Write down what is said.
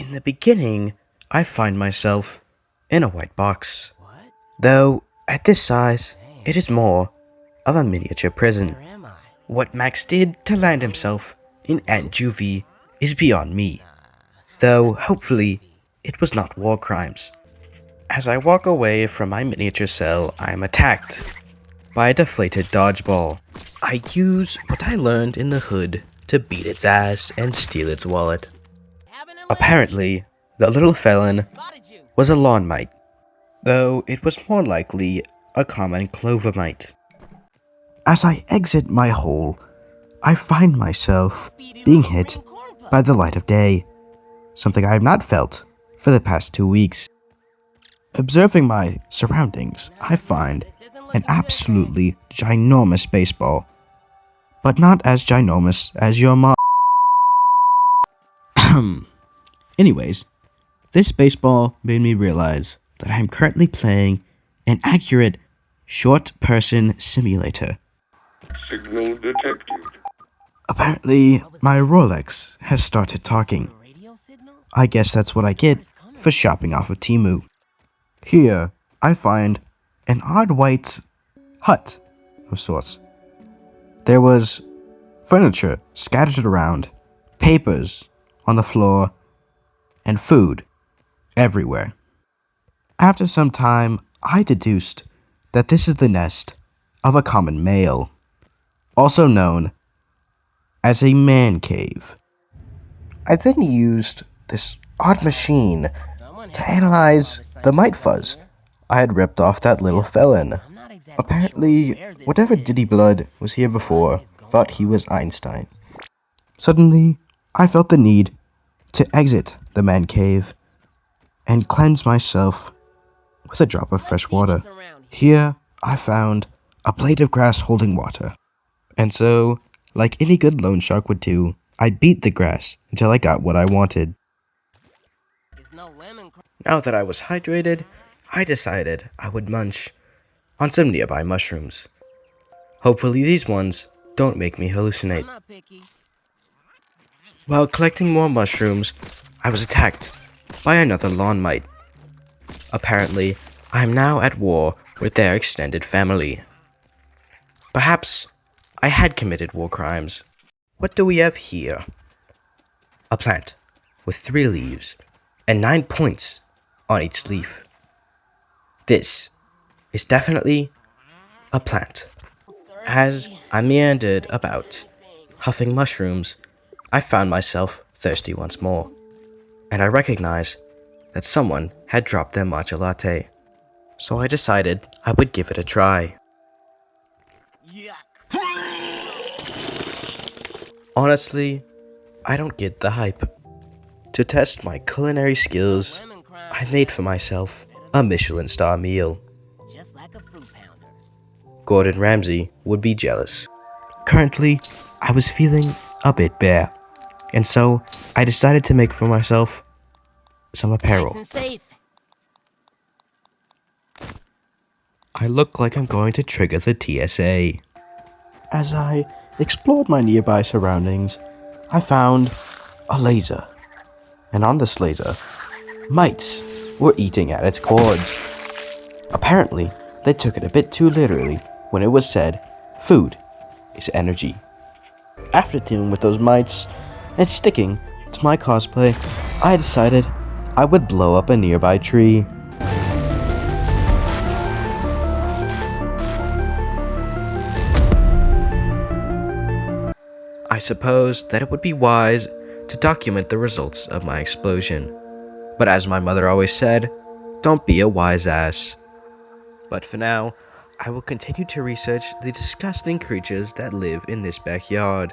In the beginning, I find myself in a white box. Though, at this size, it is more of a miniature prison. What Max did to land himself in Aunt Juvie is beyond me. Though, hopefully, it was not war crimes. As I walk away from my miniature cell, I am attacked by a deflated dodgeball. I use what I learned in the hood to beat its ass and steal its wallet. Apparently, the little felon was a lawn mite, though it was more likely a common clover mite. As I exit my hole, I find myself being hit by the light of day, something I have not felt for the past 2 weeks. Observing my surroundings, I find an absolutely ginormous baseball, but not as ginormous as your mom. Anyways, this baseball made me realize that I am currently playing an accurate short-person simulator. Signal detected. Apparently, my Rolex has started talking. I guess that's what I get for shopping off of Temu. Here, I find an odd white hut of sorts. There was furniture scattered around, papers on the floor, and food everywhere. After some time, I deduced that this is the nest of a common male, also known as a man cave. I then used this odd machine to analyze the mite fuzz I had ripped off that little felon. Apparently, whatever Diddy Blood was here before thought he was Einstein. Suddenly, I felt the need to exit the man cave and cleanse myself with a drop of fresh water. Here, I found a blade of grass holding water. And so, like any good loan shark would do, I beat the grass until I got what I wanted. Now that I was hydrated, I decided I would munch on some nearby mushrooms. Hopefully these ones don't make me hallucinate. While collecting more mushrooms, I was attacked by another lawn mite. Apparently, I am now at war with their extended family. Perhaps I had committed war crimes. What do we have here? A plant with 3 leaves and 9 points on each leaf. This is definitely a plant. As I meandered about, huffing mushrooms, I found myself thirsty once more, and I recognized that someone had dropped their matcha latte, so I decided I would give it a try. Honestly, I don't get the hype. To test my culinary skills, I made for myself a Michelin star meal. Gordon Ramsay would be jealous. Currently, I was feeling a bit bare, and so I decided to make for myself some apparel. I look like I'm going to trigger the TSA. As I explored my nearby surroundings, I found a laser, and on this laser, mites were eating at its cords. Apparently, they took it a bit too literally when it was said, food is energy. After dealing with those mites and sticking to my cosplay, I decided I would blow up a nearby tree. I suppose that it would be wise to document the results of my explosion. But as my mother always said, don't be a wise ass. But for now, I will continue to research the disgusting creatures that live in this backyard.